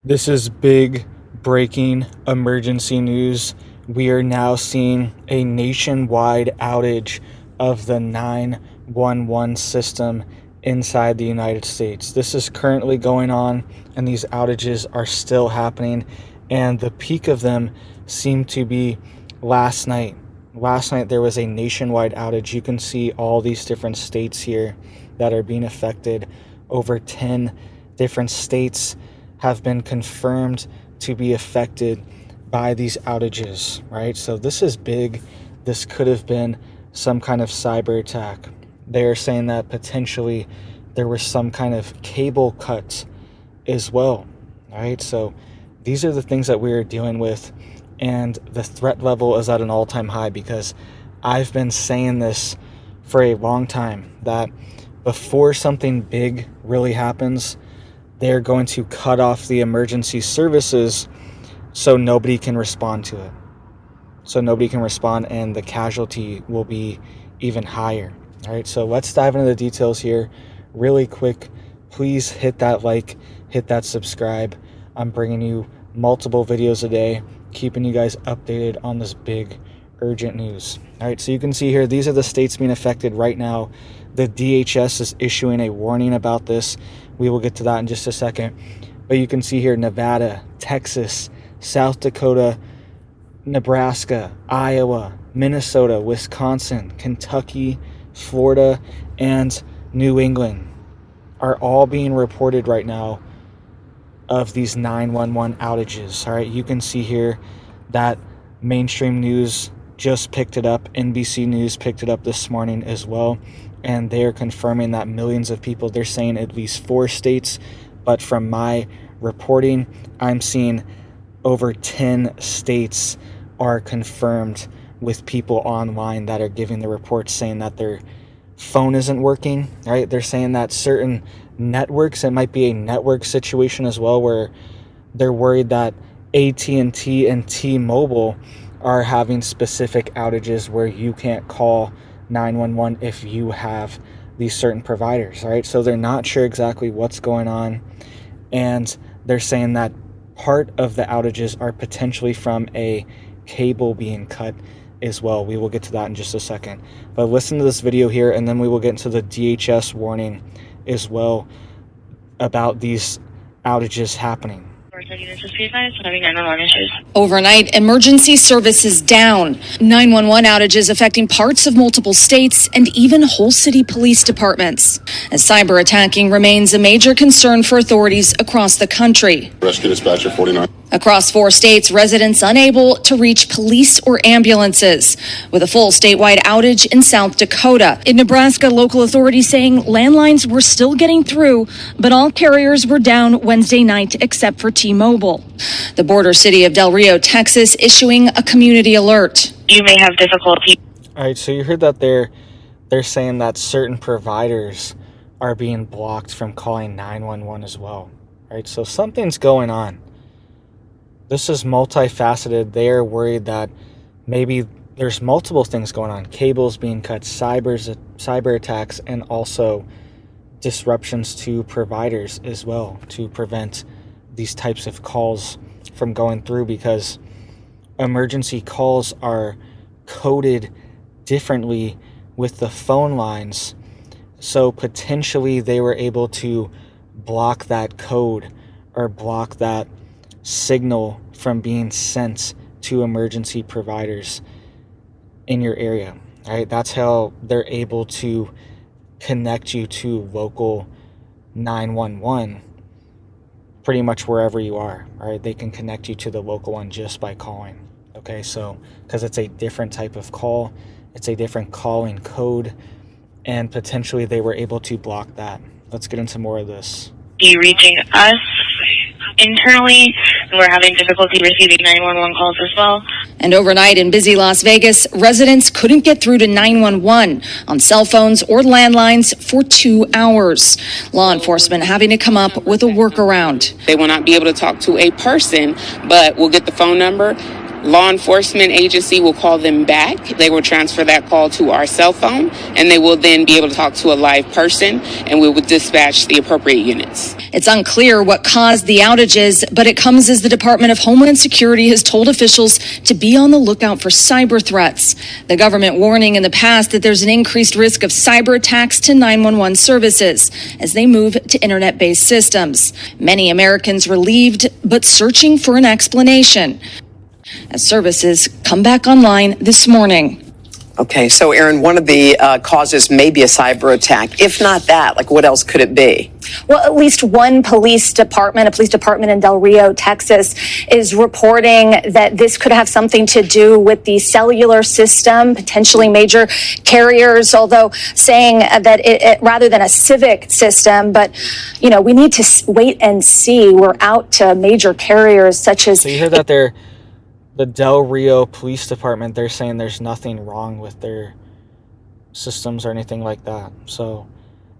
This is big breaking emergency news. We are now seeing a nationwide outage of the 911 system inside the United States. This is currently going on, and these outages are still happening, and the peak of them seemed to be last night. Last night there was a nationwide outage. You can see all these different states here that are being affected. Over 10 different states have been confirmed to be affected by these outages, right? So this is big. This could have been some kind of cyber attack. They're saying that potentially there was some kind of cable cut as well, right? So these are the things that we're dealing with, and the threat level is at an all-time high, because I've been saying this for a long time, that before something big really happens, they're going to cut off the emergency services so nobody can respond to it. So nobody can respond, and the casualty will be even higher. All right, so let's dive into the details here really quick. Please hit that like, hit that subscribe. I'm bringing you multiple videos a day, keeping you guys updated on this big urgent news. All right, so you can see here, these are the states being affected right now. The DHS is issuing a warning about this. We will get to that in just a second. But you can see here, Nevada, Texas, South Dakota, Nebraska, Iowa, Minnesota, Wisconsin, Kentucky, Florida, and New England are all being reported right now of these 911 outages. All right, you can see here that mainstream news just picked it up. NBC News picked it up this morning as well, and they're confirming that millions of people, they're saying at least 4 states, but from my reporting, I'm seeing over 10 states are confirmed with people online that are giving the reports saying that their phone isn't working, right? They're saying that certain networks, it might be a network situation as well, where they're worried that AT&T and T-Mobile are having specific outages where you can't call 911 if you have these certain providers, right? So they're not sure exactly what's going on, and they're saying that part of the outages are potentially from a cable being cut as well. We will get to that in just a second, but listen to this video here, and then we will get into the DHS warning as well about these outages happening. Overnight, emergency services down. 911 outages affecting parts of multiple states and even whole city police departments, as cyber attacking remains a major concern for authorities across the country. Rescue dispatcher 49. Across 4 states, residents unable to reach police or ambulances, with a full statewide outage in South Dakota. In Nebraska, local authorities saying landlines were still getting through, but all carriers were down Wednesday night except for T-Mobile. The border city of Del Rio, Texas, issuing a community alert. You may have difficulty. All right, so you heard that they're saying that certain providers are being blocked from calling 911 as well. All right, so something's going on. This is multifaceted. They are worried that maybe there's multiple things going on. Cables being cut, cyber attacks, and also disruptions to providers as well, to prevent these types of calls from going through, because emergency calls are coded differently with the phone lines. So potentially they were able to block that code or block that signal from being sent to emergency providers in your area. All right, that's how they're able to connect you to local 911 pretty much wherever you are. All right, they can connect you to the local one just by calling. Okay, so because it's a different type of call, it's a different calling code, and potentially they were able to block that. Let's get into more of this. Be reaching us internally, and we're having difficulty receiving 911 calls as well. And overnight in busy Las Vegas, residents couldn't get through to 911 on cell phones or landlines for 2 hours. Law enforcement having to come up with a workaround. They will not be able to talk to a person, but we'll get the phone number law enforcement agency will call them back. They will transfer that call to our cell phone, and they will then be able to talk to a live person, and we will dispatch the appropriate units. It's unclear what caused the outages, but it comes as the Department of Homeland Security has told officials to be on the lookout for cyber threats. The government warning in the past that there's an increased risk of cyber attacks to 911 services as they move to internet-based systems. Many Americans relieved, but searching for an explanation as services come back online this morning. Okay, so Aaron, one of the causes may be a cyber attack. If not that, like what else could it be? Well, at least one police department in Del Rio, Texas, is reporting that this could have something to do with the cellular system, potentially major carriers, although saying that it rather than a civic system. But, you know, we need to wait and see. We're out to major carriers such as... So you heard that the Del Rio Police Department, they're saying there's nothing wrong with their systems or anything like that. So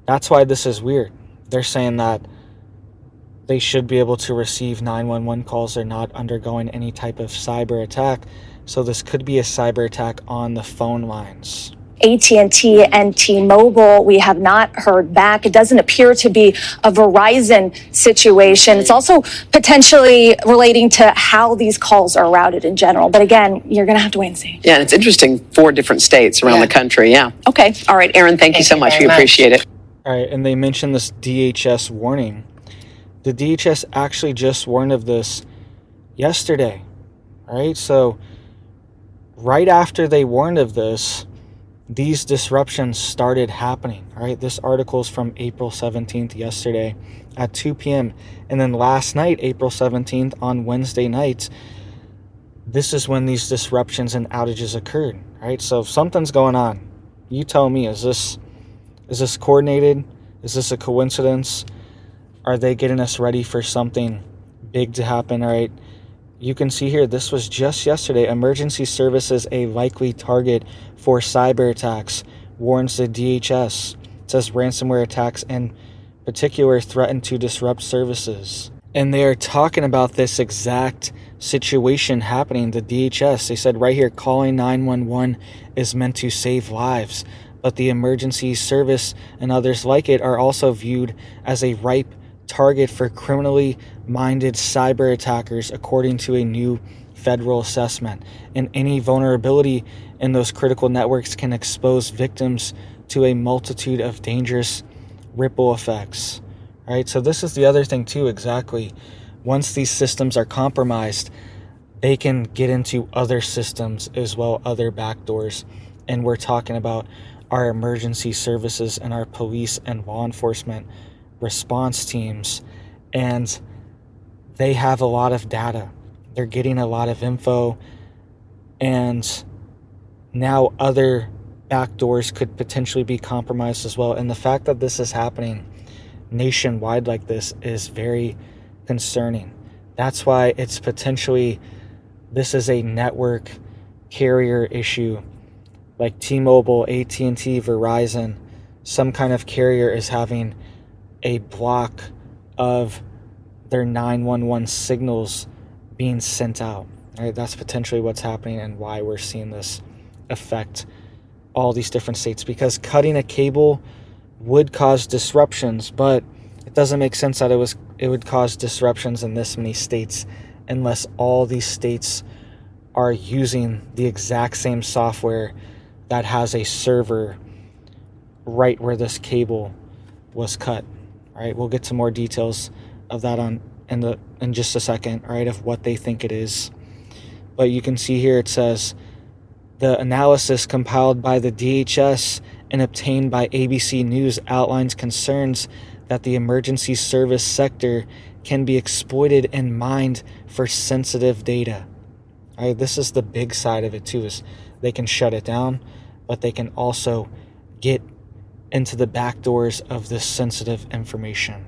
that's why this is weird. They're saying that they should be able to receive 911 calls. They're not undergoing any type of cyber attack. So this could be a cyber attack on the phone lines. AT&T and T-Mobile, we have not heard back. It doesn't appear to be a Verizon situation. It's also potentially relating to how these calls are routed in general. But again, you're going to have to wait and see. Yeah, and it's interesting, 4 different states around the country. Yeah. Okay. All right, Aaron, thank you so much. We appreciate it. All right, and they mentioned this DHS warning. The DHS actually just warned of this yesterday. All right, so right after they warned of this, these disruptions started happening. All right, this article is from April 17th, yesterday at 2 p.m. And then last night, April 17th, on Wednesday nights, this is when these disruptions and outages occurred. All right, so something's going on. You tell me, is this coordinated? Is this a coincidence? Are they getting us ready for something big to happen? All right, you can see here, this was just yesterday. Emergency services a likely target for cyber attacks, warns the DHS. It says ransomware attacks in particular threaten to disrupt services. And they are talking about this exact situation happening. The DHS, they said right here, calling 911 is meant to save lives, but the emergency service and others like it are also viewed as a ripe target for criminally minded cyber attackers, according to a new federal assessment. And any vulnerability in those critical networks can expose victims to a multitude of dangerous ripple effects. All right, so this is the other thing too, exactly. Once these systems are compromised, they can get into other systems as well, other backdoors. And we're talking about our emergency services and our police and law enforcement response teams, and they have a lot of data. They're getting a lot of info, and now other backdoors could potentially be compromised as well. And the fact that this is happening nationwide like this is very concerning. That's why it's potentially, this is a network carrier issue, like T-Mobile, AT&T, Verizon. Some kind of carrier is having a block of their 911 signals being sent out. Right? That's potentially what's happening and why we're seeing this affect all these different states, because cutting a cable would cause disruptions, but it doesn't make sense that it would cause disruptions in this many states unless all these states are using the exact same software that has a server right where this cable was cut. All right, we'll get to more details of that in just a second, all right, of what they think it is. But you can see here it says the analysis compiled by the DHS and obtained by ABC News outlines concerns that the emergency service sector can be exploited and mined for sensitive data. All right, this is the big side of it too, is they can shut it down, but they can also get into the back doors of this sensitive information.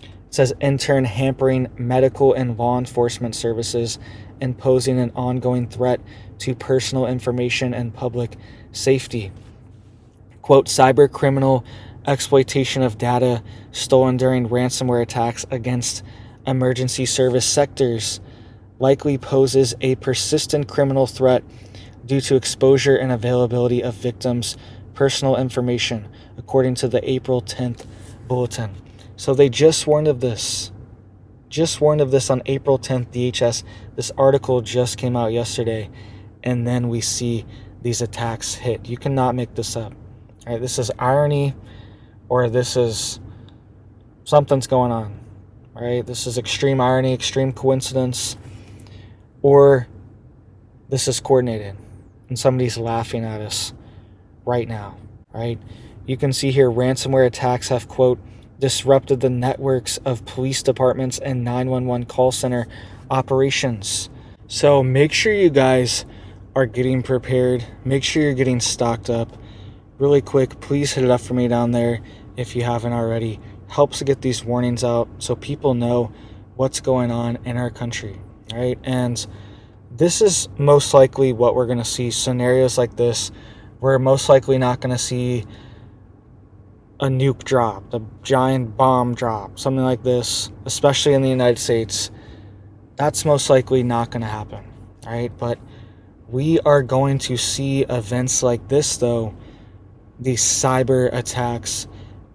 It says intern hampering medical and law enforcement services and posing an ongoing threat to personal information and public safety. Quote, cyber criminal exploitation of data stolen during ransomware attacks against emergency service sectors likely poses a persistent criminal threat due to exposure and availability of victims' personal information, according to the April 10th bulletin. So they just warned of this. Just warned of this on April 10th, DHS. This article just came out yesterday, and then we see these attacks hit. You cannot make this up. All right, this is irony, or this is something's going on. Right? This is extreme irony, extreme coincidence, or this is coordinated, and somebody's laughing at us right now. Right? You can see here ransomware attacks have, quote, disrupted the networks of police departments and 911 call center operations. So make sure you guys are getting prepared. Make sure you're getting stocked up. Really quick, please hit it up for me down there if you haven't already. Helps to get these warnings out so people know what's going on in our country, right? And this is most likely what we're going to see. Scenarios like this, we're most likely not going to see a nuke drop, a giant bomb drop, something like this, especially in the United States. That's most likely not going to happen, right? But we are going to see events like this, though, these cyber attacks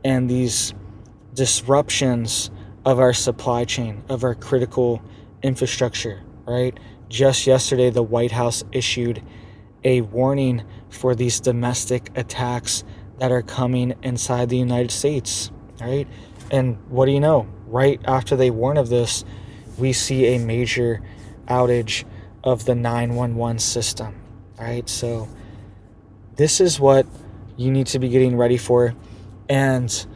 and these disruptions of our supply chain, of our critical infrastructure, right? Just yesterday, the White House issued a warning for these domestic attacks that are coming inside the United States, right? And what do you know? Right after they warn of this, we see a major outage of the 911 system, right? So this is what you need to be getting ready for. And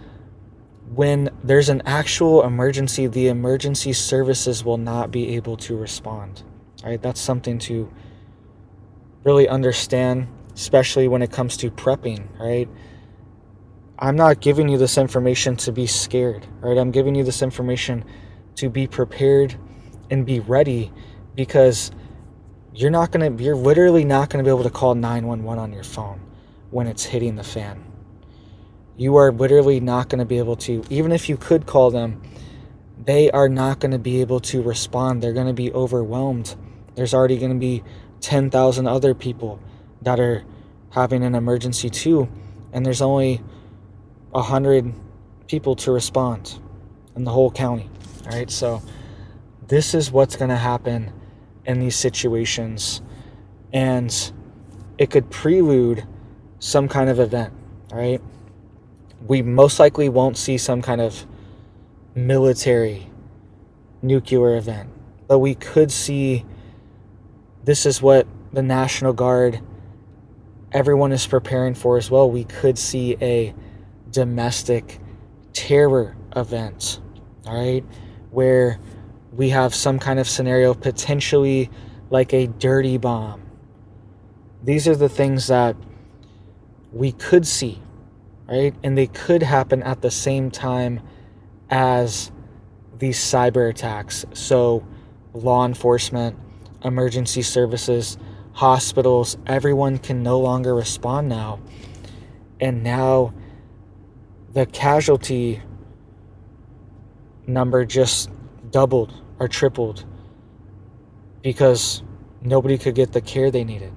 when there's an actual emergency, the emergency services will not be able to respond, right? That's something to really understand, especially when it comes to prepping, right? I'm not giving you this information to be scared, right? I'm giving you this information to be prepared and be ready, because you're literally not going to be able to call 911 on your phone when it's hitting the fan. You are literally not going to be able to, even if you could call them, they are not going to be able to respond. They're going to be overwhelmed. There's already going to be 10,000 other people that are having an emergency too, and there's only 100 people to respond in the whole county. All right, so this is what's going to happen in these situations, and it could prelude some kind of event. All right, we most likely won't see some kind of military nuclear event, but we could see, this is what the National Guard, everyone is preparing for as well. We could see a domestic terror event, all right, where we have some kind of scenario, potentially like a dirty bomb. These are the things that we could see, right? And they could happen at the same time as these cyber attacks. So law enforcement, emergency services, hospitals, everyone can no longer respond now. And now the casualty number just doubled or tripled because nobody could get the care they needed.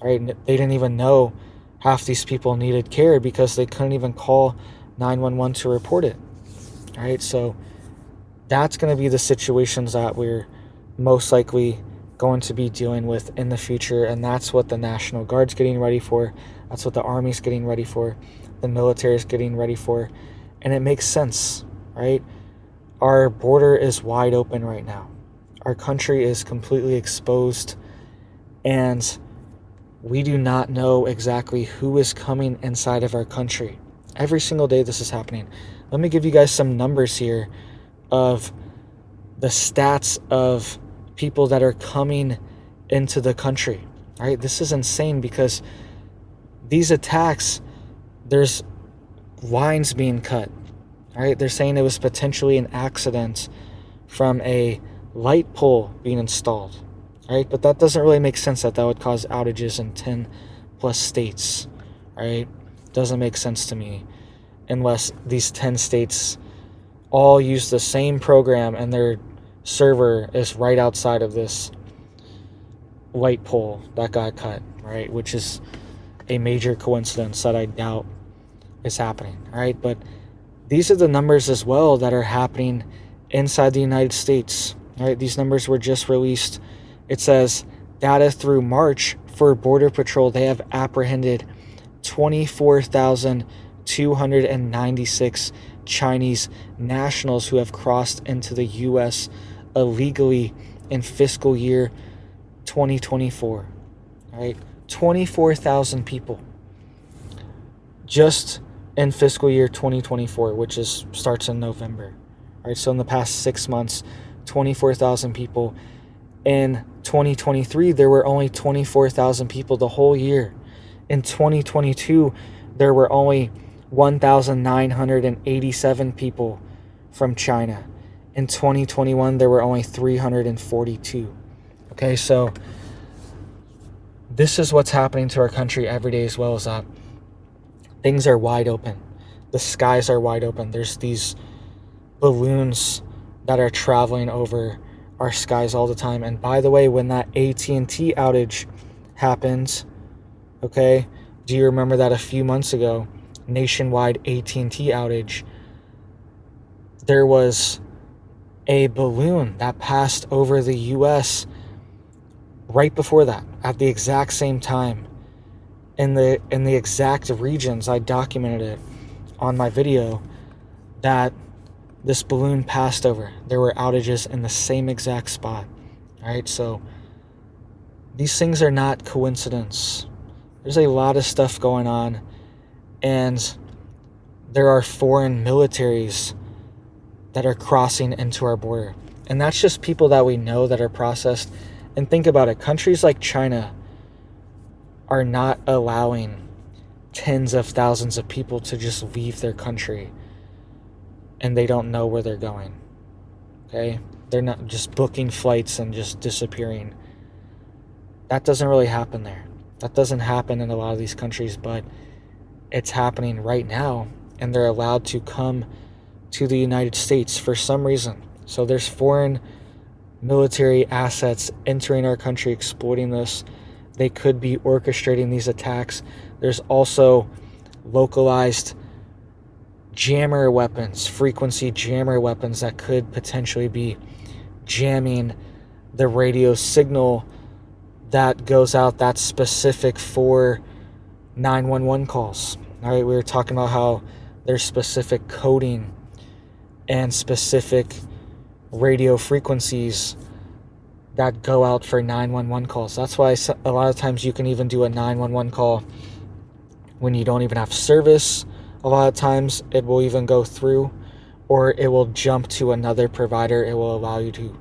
Right? They didn't even know half these people needed care because they couldn't even call 911 to report it. Right? So that's going to be the situations that we're most likely going to be dealing with in the future, and that's what the National Guard's getting ready for. That's what the Army's getting ready for. The military is getting ready for, and it makes sense, right? Our border is wide open right now. Our country is completely exposed, and we do not know exactly who is coming inside of our country. Every single day this is happening. Let me give you guys some numbers here of the stats of people that are coming into the country. All right, this is insane because these attacks, there's lines being cut. All right, they're saying it was potentially an accident from a light pole being installed. All right, but that doesn't really make sense that would cause outages in 10 plus states. All right, doesn't make sense to me unless these 10 states all use the same program and they're server is right outside of this light pole that got cut, right? Which is a major coincidence that I doubt is happening, right? But these are the numbers as well that are happening inside the United States, right? These numbers were just released. It says data through March for Border Patrol, they have apprehended 24,296 Chinese nationals who have crossed into the U.S. illegally in fiscal year 2024, right? 24,000 people just in fiscal year 2024, which starts in November, right? So in the past 6 months, 24,000 people. In 2023, there were only 24,000 people the whole year. In 2022, there were only 1,987 people from China. In 2021, there were only 342. Okay, so this is what's happening to our country every day, as well as that. Things are wide open. The skies are wide open. There's these balloons that are traveling over our skies all the time. And by the way, when that AT&T outage happened, okay, do you remember that a few months ago, nationwide AT&T outage, there was a balloon that passed over the U.S. right before that, at the exact same time, in the exact regions. I documented it on my video that this balloon passed over. There were outages in the same exact spot. All right, so these things are not coincidence. There's a lot of stuff going on, and there are foreign militaries that are crossing into our border. And that's just people that we know that are processed. And think about it, countries like China are not allowing tens of thousands of people to just leave their country and they don't know where they're going. Okay? They're not just booking flights and just disappearing. That doesn't really happen there. That doesn't happen in a lot of these countries, but it's happening right now, and they're allowed to come to the United States for some reason. So there's foreign military assets entering our country, exploiting this. They could be orchestrating these attacks. There's also localized jammer weapons, frequency jammer weapons that could potentially be jamming the radio signal that goes out that's specific for 911 calls. All right, we were talking about how there's specific coding and specific radio frequencies that go out for 911 calls. That's why a lot of times you can even do a 911 call when you don't even have service. A lot of times it will even go through, or it will jump to another provider. It will allow you to,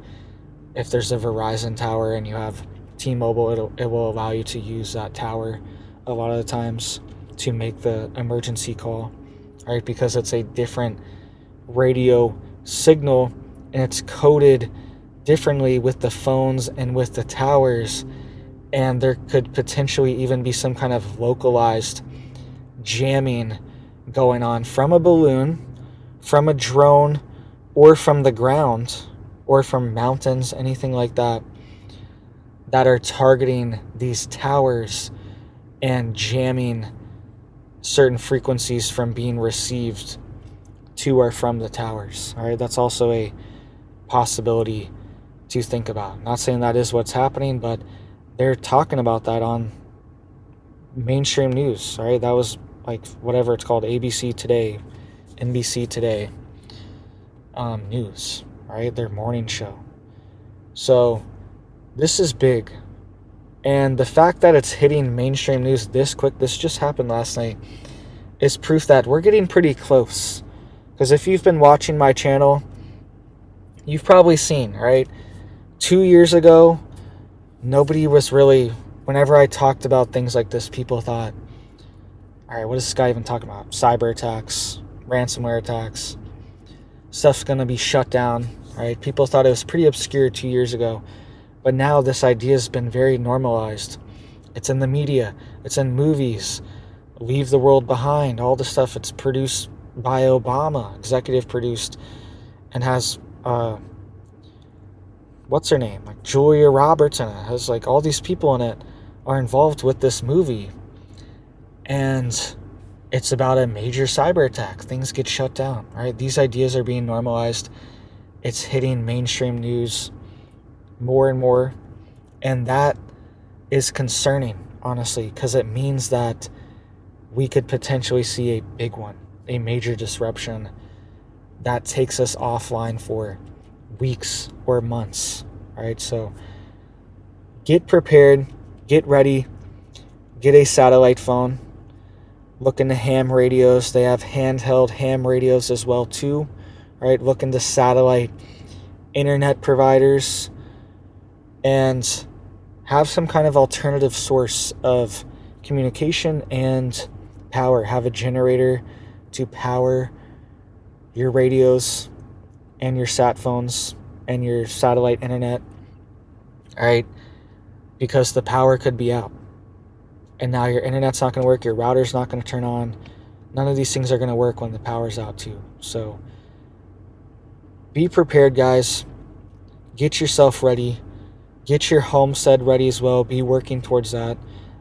if there's a Verizon tower and you have T-Mobile, it will allow you to use that tower a lot of the times to make the emergency call, right? Because it's a different radio signal and it's coded differently with the phones and with the towers, and there could potentially even be some kind of localized jamming going on from a balloon, from a drone, or from the ground, or from mountains, anything like that, that are targeting these towers and jamming certain frequencies from being received to or from the towers. All right, that's also a possibility to think about. Not saying that is what's happening, but they're talking about that on mainstream news. All right, that was like whatever it's called, ABC Today, NBC Today news. All right, their morning show. So this is big, and the fact that it's hitting mainstream news this quick, this just happened last night, is proof that we're getting pretty close. Because if you've been watching my channel, you've probably seen, right? 2 years ago, nobody was really, whenever I talked about things like this, people thought, all right, what is this guy even talking about? Cyber attacks, ransomware attacks, stuff's going to be shut down, right? People thought it was pretty obscure 2 years ago. But now this idea has been very normalized. It's in the media. It's in movies. Leave the World Behind. All the stuff. It's produced by Obama, executive produced, and has what's her name? Like Julia Roberts in it. Has like all these people in it are involved with this movie. And it's about a major cyber attack. Things get shut down, right? These ideas are being normalized. It's hitting mainstream news more and more. And that is concerning, honestly, because it means that we could potentially see a big one, a major disruption that takes us offline for weeks or months, right? So get prepared, get ready, get a satellite phone, look into ham radios. They have handheld ham radios as well too, right? Look into satellite internet providers and have some kind of alternative source of communication and power. Have a generator to power your radios and your sat phones and your satellite internet, all right? Because the power could be out. And now your internet's not going to work, your router's not going to turn on. None of these things are going to work when the power's out too. So be prepared, guys. Get yourself ready. Get your homestead ready as well. Be working towards that.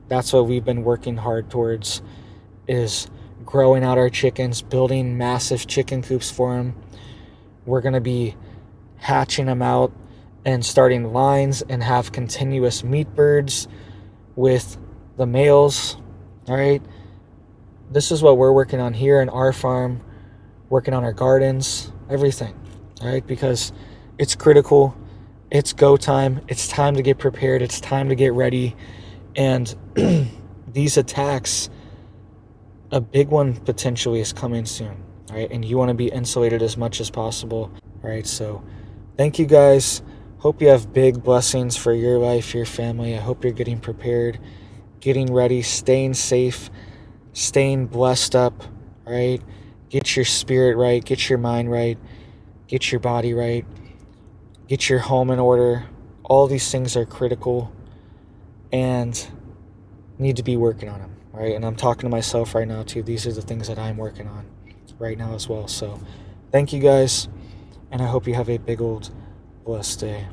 That's what we've been working hard towards, is growing out our chickens, building massive chicken coops for them. We're going to be hatching them out and starting lines and have continuous meat birds with the males. All right. This is what we're working on here in our farm, working on our gardens, everything. All right. Because it's critical. It's go time. It's time to get prepared. It's time to get ready. And these attacks, a big one potentially is coming soon. All right. And you want to be insulated as much as possible. All right. So thank you guys. Hope you have big blessings for your life, your family. I hope you're getting prepared, getting ready, staying safe, staying blessed up, right? Get your spirit right, get your mind right, get your body right, get your home in order. All these things are critical and need to be working on them, right? And I'm talking to myself right now too. These are the things that I'm working on right now as well. So thank you guys, and I hope you have a big old blessed day.